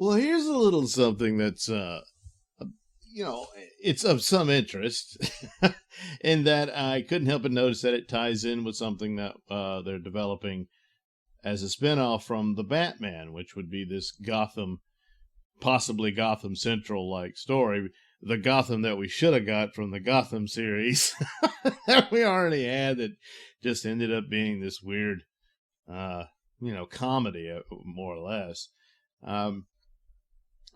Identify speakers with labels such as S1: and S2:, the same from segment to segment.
S1: Well, here's a little something that's, you know, it's of some interest in that I couldn't help but notice that it ties in with something that they're developing as a spinoff from the Batman, which would be this Gotham, possibly Gotham Central like story. The Gotham that we should have got from the Gotham series that we already had that just ended up being this weird, uh, comedy, more or less. Um,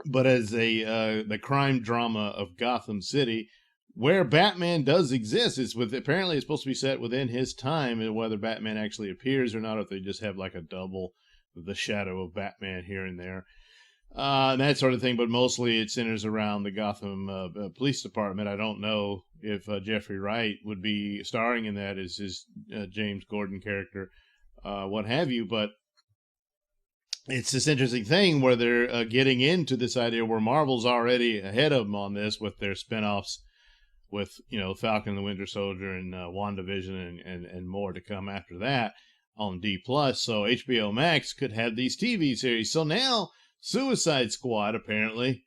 S1: but as the crime drama of Gotham City, where Batman does exist, is with apparently it's supposed to be set within his time, and whether Batman actually appears or not, or if they just have like a double, the shadow of Batman here and there, and that sort of thing. But mostly it centers around the Gotham Police Department. I don't know if Jeffrey Wright would be starring in that as his James Gordon character, what have you, but it's this interesting thing where they're getting into this idea where Marvel's already ahead of them on this with their spinoffs with, Falcon and the Winter Soldier and WandaVision and more to come after that on D+. So HBO Max could have these TV series. So now Suicide Squad, apparently,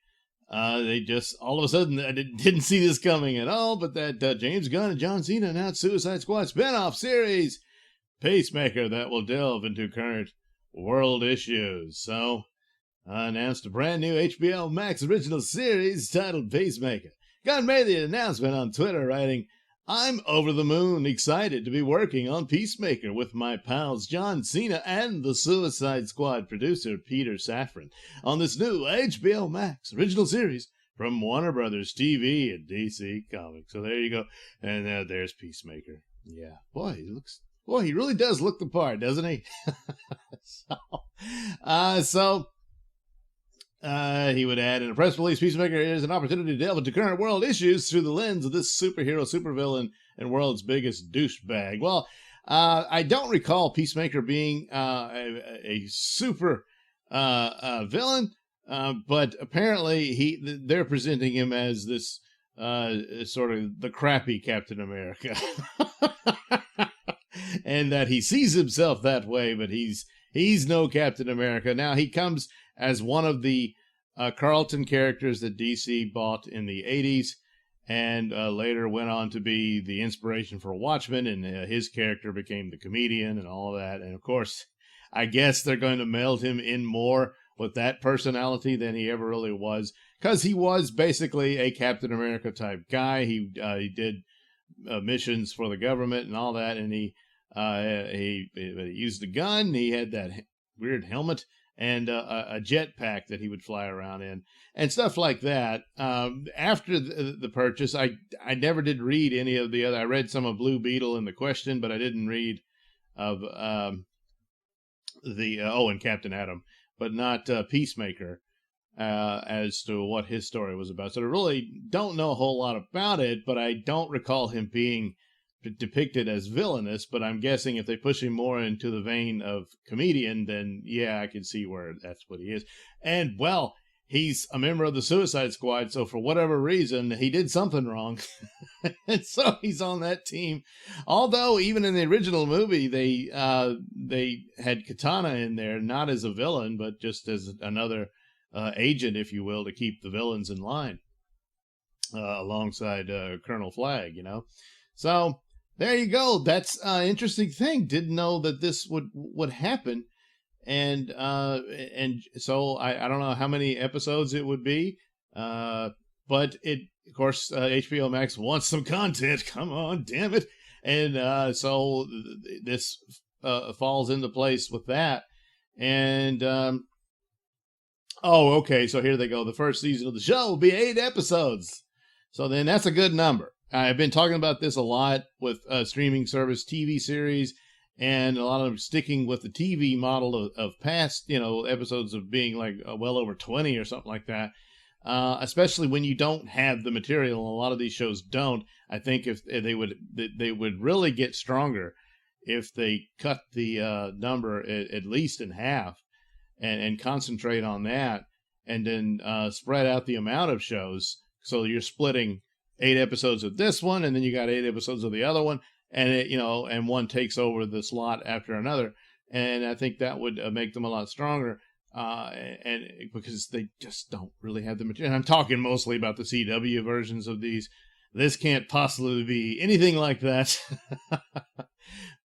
S1: they just, all of a sudden, I didn't see this coming at all, but that James Gunn and John Cena announced Suicide Squad spinoff series, Peacemaker, that will delve into current world issues. So, announced a brand new HBO Max original series titled Peacemaker. Gunn made the announcement on Twitter, writing, "I'm over the moon excited to be working on Peacemaker with my pals John Cena and the Suicide Squad producer Peter Safran on this new HBO Max original series from Warner Brothers TV and DC Comics." So there you go. And there's Peacemaker. Yeah, he really does look the part, doesn't he? He would add, in a press release, Peacemaker is an opportunity to delve into current world issues through the lens of this superhero, supervillain, and world's biggest douchebag. Well, I don't recall Peacemaker being a super villain, but apparently they're presenting him as this sort of the crappy Captain America. And that he sees himself that way, but he's no Captain America. Now, he comes as one of the Carlton characters that DC bought in the 80s, and later went on to be the inspiration for Watchmen, and his character became the comedian and all of that. And of course, I guess they're going to meld him in more with that personality than he ever really was, because he was basically a Captain America type guy. He did missions for the government and all that, and he used a gun. He had that weird helmet and a jetpack that he would fly around in and stuff like that. After the purchase, I never did read any of the other. I read some of Blue Beetle and The Question, but I didn't read of and Captain Atom, but not Peacemaker, as to what his story was about. So I really don't know a whole lot about it, but I don't recall him being depicted as villainous. But I'm guessing if they push him more into the vein of comedian, then yeah, I can see where that's what he is. And well, he's a member of the Suicide Squad, so for whatever reason, he did something wrong. And so he's on that team. Although even in the original movie, they had Katana in there, not as a villain, but just as another agent, if you will, to keep the villains in line, alongside Colonel Flag, So there you go. That's an interesting thing. Didn't know that this would happen. And so I don't know how many episodes it would be, but of course, HBO Max wants some content. Come on, damn it! And so this falls into place with that. And okay, so here they go. The first season of the show will be 8 episodes. So then that's a good number. I've been talking about this a lot with streaming service TV series, and a lot of them sticking with the TV model of past, episodes of being like well over 20 or something like that. Especially when you don't have the material, and a lot of these shows don't. I think if they would really get stronger if they cut the number at least in half, and concentrate on that, and then spread out the amount of shows. So you're splitting 8 episodes of this one, and then you got 8 episodes of the other one, and and one takes over the slot after another. And I think that would make them a lot stronger. and because they just don't really have the material. And I'm talking mostly about the CW versions of these. This can't possibly be anything like that.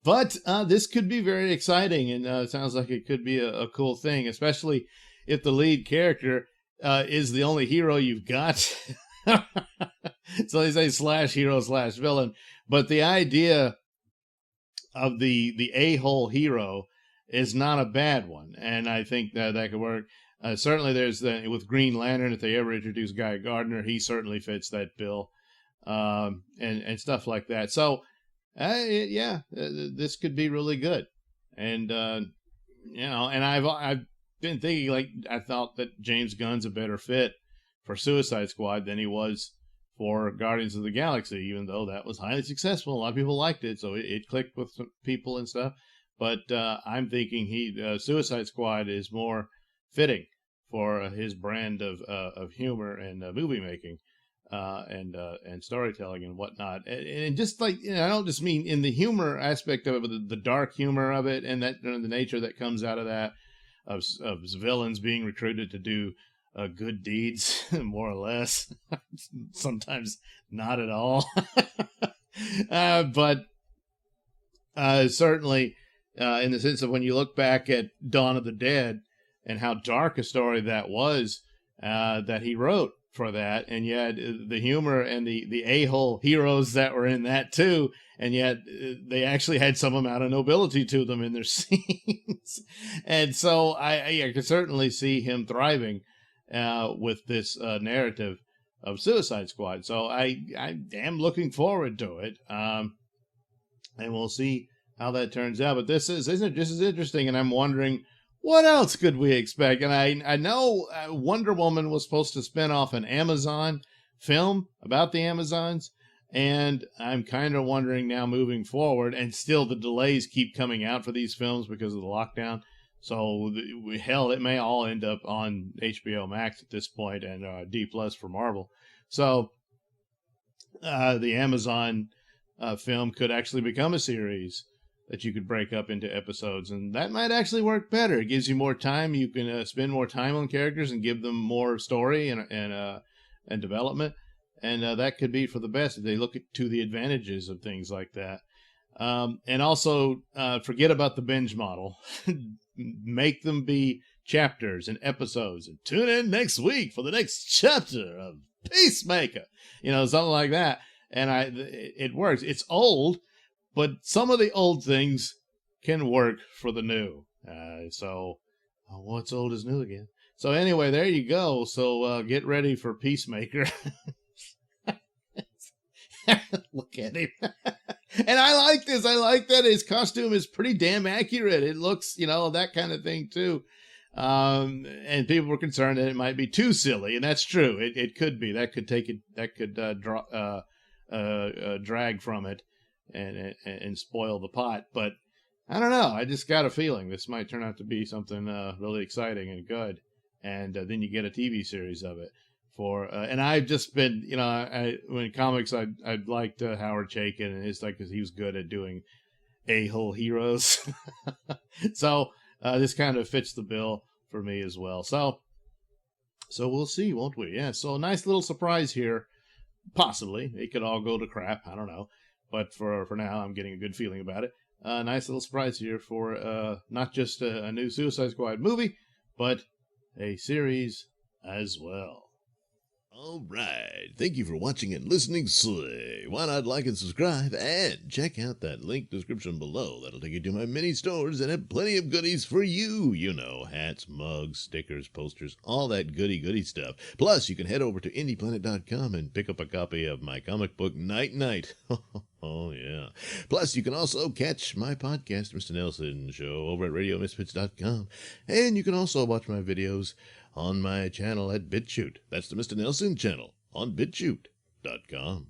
S1: But this could be very exciting, and it sounds like it could be a cool thing, especially if the lead character is the only hero you've got. So they say slash hero slash villain, but the idea of the a-hole hero is not a bad one, and I think that could work. Certainly there's with Green Lantern, if they ever introduce Guy Gardner, he certainly fits that bill, and stuff like that. So yeah, this could be really good. And and I've been thinking, like, I thought that James Gunn's a better fit for Suicide Squad than he was for Guardians of the Galaxy, even though that was highly successful. A lot of people liked it, so it clicked with some people and stuff. But I'm thinking Suicide Squad is more fitting for his brand of humor and movie making and storytelling and whatnot. And just like, I don't just mean in the humor aspect of it, but the dark humor of it, and that the nature that comes out of that, of villains being recruited to do good deeds, more or less. Sometimes not at all. But certainly in the sense of when you look back at Dawn of the Dead and how dark a story that was, that he wrote for that, and yet the humor and the a-hole heroes that were in that too, and yet they actually had some amount of nobility to them in their scenes. And so I could certainly see him thriving with this narrative of Suicide Squad. So I am looking forward to it, and we'll see how that turns out. But this is interesting, and I'm wondering, what else could we expect? And I know Wonder Woman was supposed to spin off an Amazon film about the Amazons, and I'm kind of wondering now moving forward, and still the delays keep coming out for these films because of the lockdown. So hell, it may all end up on HBOMax at this point, and D+ for Marvel. So the Amazon film could actually become a series that you could break up into episodes, and that might actually work better. It gives you more time. You can spend more time on characters and give them more story and development, and that could be for the best if they look to the advantages of things like that. And also, forget about the binge model. Make them be chapters and episodes, and tune in next week for the next chapter of Peacemaker. Something like that. And it works. It's old, but some of the old things can work for the new. So what's old is new again. So anyway, there you go. So get ready for Peacemaker. Look at him. And I like this. I like that his costume is pretty damn accurate. It looks, that kind of thing too. And people were concerned that it might be too silly, and that's true. It could be. That could take it. That could drag from it and spoil the pot. But I don't know. I just got a feeling this might turn out to be something really exciting and good. And then you get a TV series of it. And I've just been, when comics, I liked Howard Chaykin, and it's like, because he was good at doing a-hole heroes. So this kind of fits the bill for me as well. So we'll see, won't we? Yeah. So a nice little surprise here. Possibly it could all go to crap. I don't know, but for now, I'm getting a good feeling about it. Nice little surprise here for not just a new Suicide Squad movie, but a series as well.
S2: All right. Thank you for watching and listening. Why not like and subscribe, and check out that link description below. That'll take you to my mini stores that have plenty of goodies for you. Hats, mugs, stickers, posters, all that goody stuff. Plus, you can head over to indieplanet.com and pick up a copy of my comic book Night Night. Oh, yeah. Plus, you can also catch my podcast, Mr Nailsin Show, over at RadioMisfits.com. And you can also watch my videos on my channel at BitChute. That's the Mr Nailsin channel on BitChute.com.